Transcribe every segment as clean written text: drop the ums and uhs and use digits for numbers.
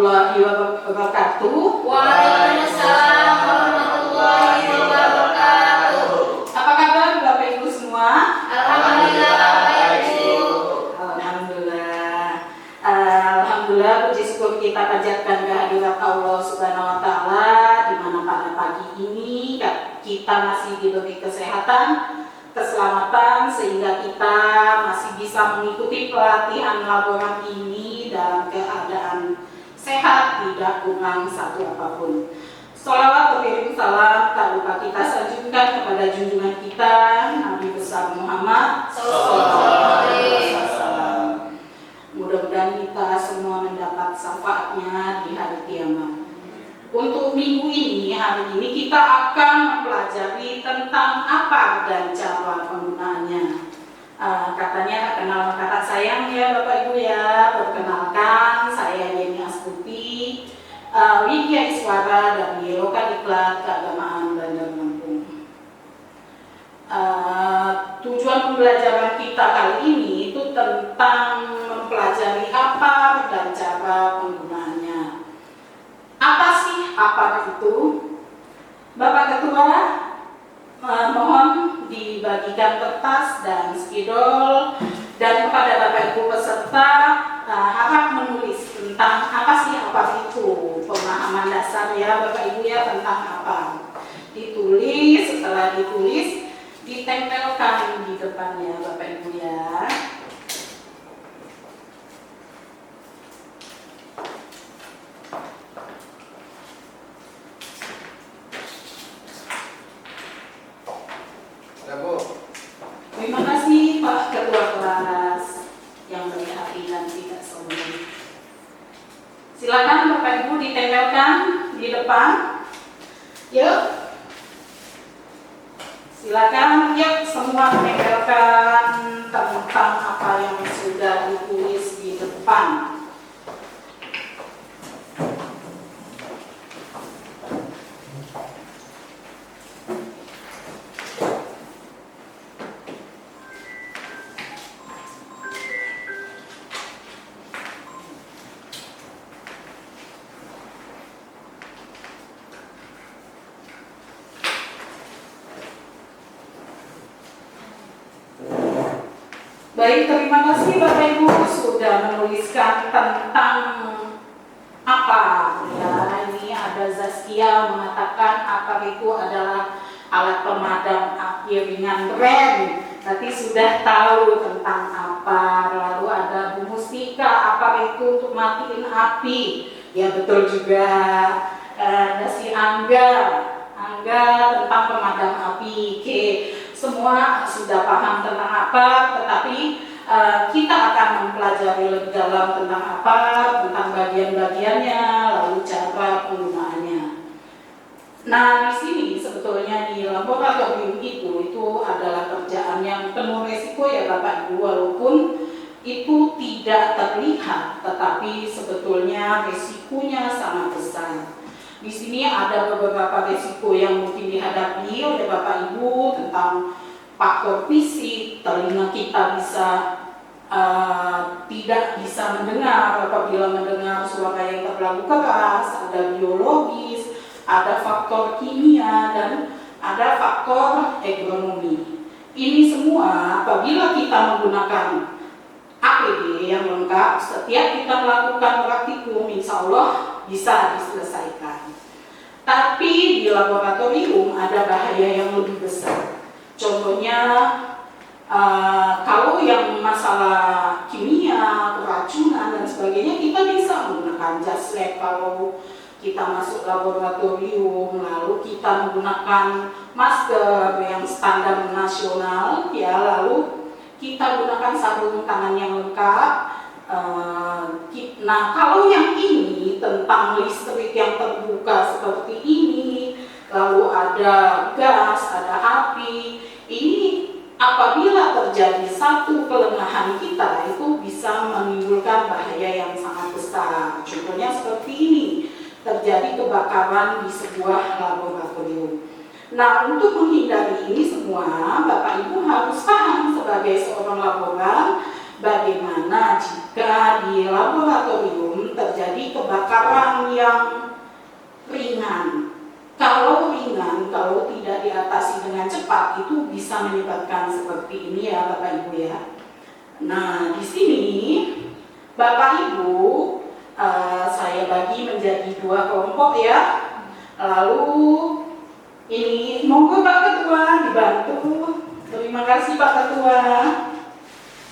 warahmatullahi wabarakatuh. Waalaikumsalam warahmatullahi wabarakatuh. Apa kabar Bapak Ibu semua? Alhamdulillah Bapak Ibu. Alhamdulillah, puji syukur kita panjatkan kehadirat Allah Subhanahu wa taala di mana pada pagi ini kita masih diberi kesehatan, keselamatan sehingga kita masih bisa mengikuti pelatihan laboran ini dalam keadaan sehat, tidak kurang satu apapun. Sholawat berkirim salam tak lupa kita sanjungkan kepada junjungan kita Nabi besar Muhammad Sallallahu Alaihi Wasallam. Mudah-mudahan kita semua mendapat syafaatnya di hari kiamat. Untuk minggu ini, hari ini kita akan mempelajari tentang apa dan cara penggunaannya. Katanya kenal kata sayang ya Bapak Ibu ya. Perkenalkan, saya Yeni Astuti, Widya Iswara dari Lokal Diklat Keagamaan Bandar Lampung. Tujuan pembelajaran kita kali ini itu tentang mempelajari apa dan cara penggunaannya. Apa sih apa itu? Bapak Ketua, mohon dibagikan kertas dan spidol, dan kepada Bapak Ibu peserta harap menulis tentang apa sih apa itu, pemahaman dasar ya Bapak Ibu ya tentang apa. Ditulis, setelah ditulis ditempelkan di depannya Bapak Ibu ya. Terima kasih Pak Ketua Kelas yang baik hati dan tidak sombong. Silakan Bapak Ibu ditempelkan di depan. Yuk. Silakan yuk semua menempelkan tentang apa yang sudah ditulis di depan. Baik, terima kasih Bapak Ibu sudah menuliskan tentang apa ya. Ini ada Zaskia mengatakan apa itu adalah alat pemadam api ringan rem. Nanti sudah tahu tentang apa. Lalu ada Bu Mustika, apa itu untuk matiin api. Ya betul juga. Ada si Angga tentang pemadam api. Oke. Semua sudah paham tentang apa, tetapi kita akan mempelajari lebih dalam tentang apa, tentang bagian-bagiannya, lalu cara penggunaannya. Nah, di sini sebetulnya di laboratorium itu adalah kerjaan yang penuh resiko ya Bapak Ibu, walaupun itu tidak terlihat, tetapi sebetulnya resikonya sangat besar. Di sini ada beberapa risiko yang mungkin dihadapi oleh Bapak Ibu tentang faktor fisik, telinga kita bisa tidak bisa mendengar apabila mendengar suara yang terlalu keras, ada biologis, ada faktor kimia, dan ada faktor ekonomi. Ini semua apabila kita menggunakan APD yang lengkap, setiap kita melakukan praktikum, insya Allah bisa diselesaikan. Tapi di laboratorium ada bahaya yang lebih besar. Contohnya kalau yang masalah kimia, keracunan dan sebagainya, kita bisa menggunakan jas lab kalau kita masuk laboratorium, lalu kita menggunakan masker yang standar nasional, ya, lalu kita gunakan sarung tangan yang lengkap. Nah, kalau yang ini tentang listrik yang terbuka seperti ini, lalu ada gas, ada api, ini apabila terjadi satu kelengahan kita itu bisa menimbulkan bahaya yang sangat besar. Contohnya seperti ini, terjadi kebakaran di sebuah laboratorium. Nah, untuk menghindari ini semua, Bapak Ibu harus paham sebagai seorang laboran bagaimana jika di laboratorium terjadi kebakaran yang ringan. Kalau ringan, kalau tidak diatasi dengan cepat, itu bisa menyebabkan seperti ini ya Bapak Ibu ya. Nah, di sini Bapak Ibu saya bagi menjadi 2 kelompok ya. Lalu ini monggo Pak Ketua dibantu. Terima kasih Pak Ketua.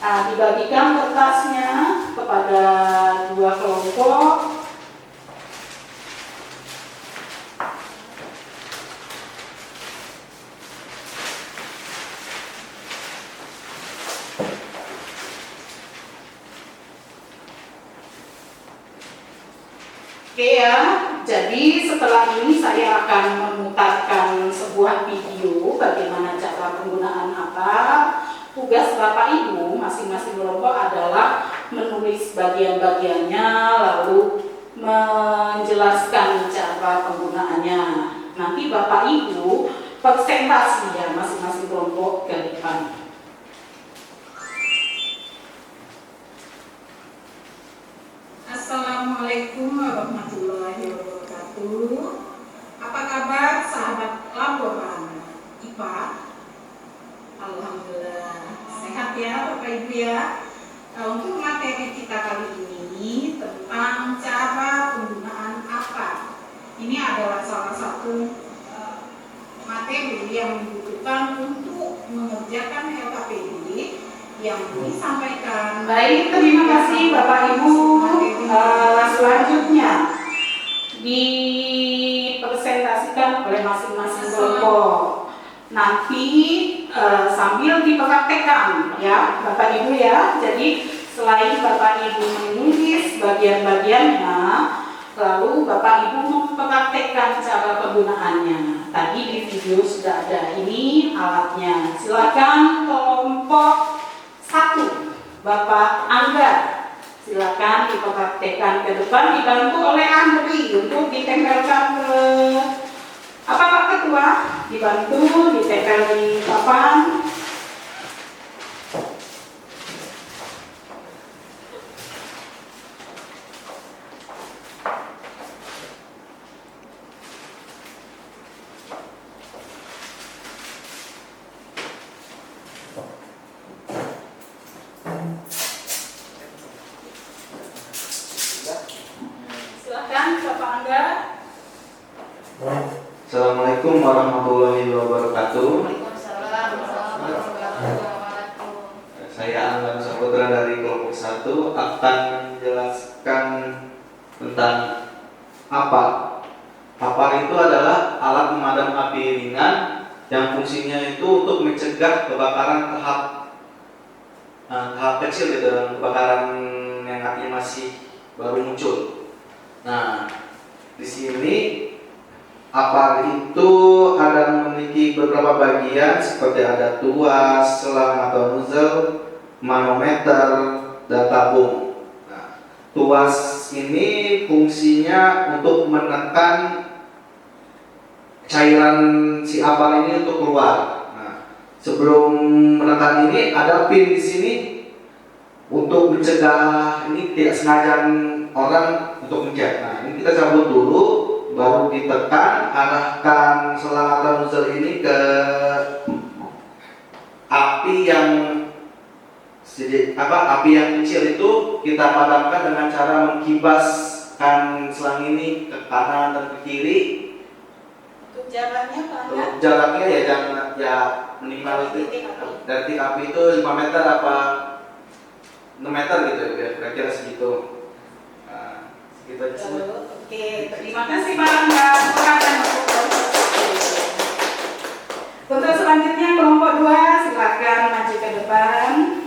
Nah, dibagikan kertasnya kepada 2 kelompok. Oke ya, jadi setelah ini saya akan memutarkan sebuah video bagaimana cara penggunaan apa. Tugas Bapak Ibu masing-masing kelompok adalah menulis bagian-bagiannya lalu menjelaskan cara penggunaannya. Nanti Bapak Ibu presentasi ya masing-masing kelompok ke depan. Assalamualaikum warahmatullahi wabarakatuh. Apa kabar sahabat laporan IPA? Alhamdulillah sehat ya Bapak Ibu ya. Nah, untuk materi kita kali ini tentang cara penggunaan apa. Ini adalah salah satu materi yang dibutuhkan untuk mengerjakan LKPD yang disampaikan. Baik, terima kasih Bapak Ibu. Selanjutnya dipresentasikan oleh masing-masing kelompok. Nanti sambil dipraktekkan ya Bapak Ibu ya. Jadi selain Bapak Ibu menulis bagian-bagiannya, lalu Bapak Ibu mempraktekkan cara penggunaannya. Tadi di video sudah ada ini alatnya. Silakan kelompok 1, Bapak Angga, silakan dipraktekkan ke depan, dibantu oleh Andri untuk ditempelkan ke apa Pak Ketua, dibantu ditempel di papan. Assalamualaikum warahmatullahi wabarakatuh. Waalaikumsalam warahmatullahi wabarakatuh. Saya Angga Saputra dari kelompok 1 akan menjelaskan tentang apa. Apa itu adalah alat pemadam api ringan yang fungsinya itu untuk mencegah kebakaran tahap kecil gitu, kebakaran yang apinya masih baru muncul. Nah, di sini apa itu ada memiliki beberapa bagian seperti ada tuas, selang atau nozzle, manometer, dan tabung. Nah, tuas ini fungsinya untuk menekan cairan si apar ini untuk keluar. Nah, sebelum menekan ini ada pin di sini untuk mencegah ini tidak sengaja orang untuk mencet. Nah, ini kita cabut dulu, baru ditekan, arahkan selang atau nozzle ini ke api yang kecil itu kita padamkan dengan cara mengkibaskan selang ini ke kanan dan ke kiri. Untuk jaraknya Pak Angga? Untuk jaraknya ya jangan ya minimal dari titik api itu 5 meter apa 6 meter gitu ya, kira-kira segitu. Nah, segitu aja sih. Oke, terima kasih Pak Angga. Silakan untuk kelompok 1. Untuk selanjutnya kelompok 2 silakan maju ke depan.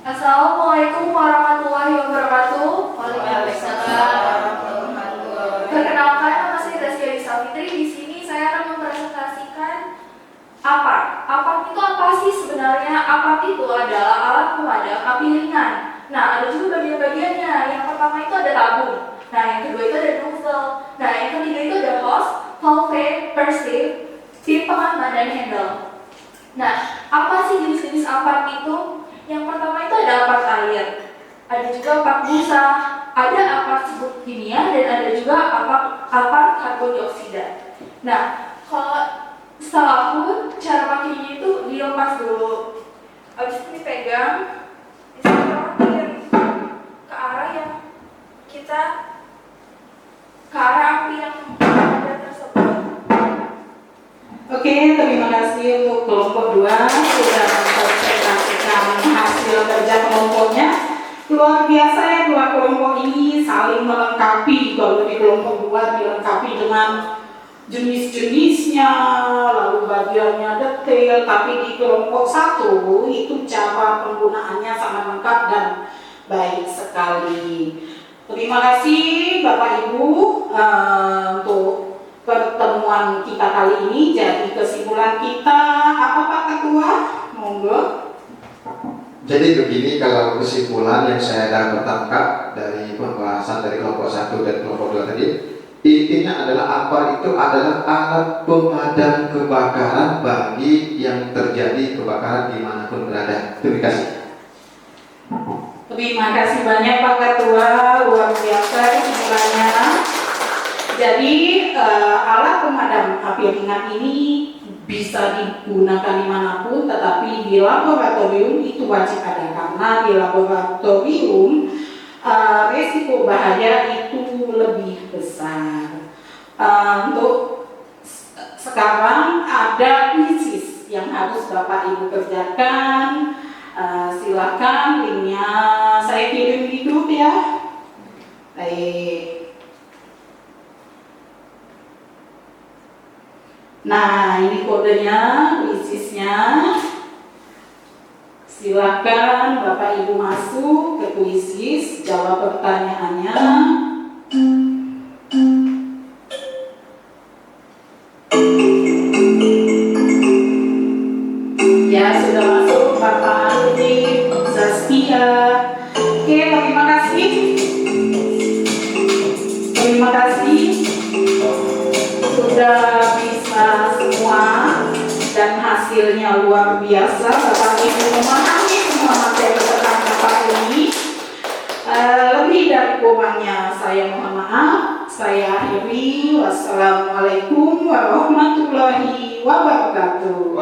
Assalamualaikum warahmatullahi wabarakatuh. Waalaikumsalam warahmatullahi wabarakatuh. Perkenalkan, nama saya Zaskia Lisa Fitri. Di sini saya akan mempresentasikan sih sebenarnya apart itu adalah alat pemadam api ringan. Nah, ada juga bagian-bagiannya. Yang pertama itu ada tabung. Nah, yang kedua itu ada nozzle. Nah, yang ketiga itu ada hose, valve, persieve, pin pengaman, dan handle. Nah, apa sih jenis-jenis apart itu? Yang pertama itu ada apart air, ada juga apart busa, ada apart sebut kimia, dan ada juga apart karbon dioksida. Nah, kalau setelah aku cara pakainya itu dilepas dulu, habis itu dipegang, diserotin ke arah yang ke arah api yang ada tersebut. Oke, terima kasih untuk kelompok 2 sudah mempresentasikan hasil kerja kelompoknya. Luar biasa ya, dua kelompok ini saling melengkapi. Kalau di kelompok 2 dilengkapi dengan jenis-jenisnya, lalu bagiannya detail, tapi di kelompok 1 itu cara penggunaannya sangat lengkap dan baik sekali. Terima kasih Bapak Ibu untuk pertemuan kita kali ini. Jadi kesimpulan kita apa Pak Ketua? Monggo. Jadi begini, kalau kesimpulan yang saya dapat tangkap dari pembahasan dari kelompok 1 dan kelompok 2 tadi, intinya adalah apart itu adalah alat pemadam kebakaran bagi yang terjadi kebakaran dimanapun berada. Terima kasih. Terima kasih banyak Pak Ketua, luar biasa kesimpulannya. Jadi alat pemadam api ringan ini bisa digunakan dimanapun, tetapi di laboratorium itu wajib ada, karena di laboratorium resiko bahaya itu lebih besar. Untuk sekarang ada kuisis yang harus Bapak Ibu kerjakan. Silakan linknya saya kirim di grup ya. Baik. Nah, ini kodenya, kuisisnya. Silakan Bapak Ibu masuk ke kuisis, jawab pertanyaannya. Ya, sudah masuk Bapak Andi, Zaskia. Oke, terima kasih. Terima kasih sudah bisa semua dan hasilnya luar biasa. Bapak Ibu memahami semua materi tentang Bapak ini. Lebih dari kurangnya saya mohon maaf. Saya akhiri. Wassalamualaikum warahmatullahi wabarakatuh.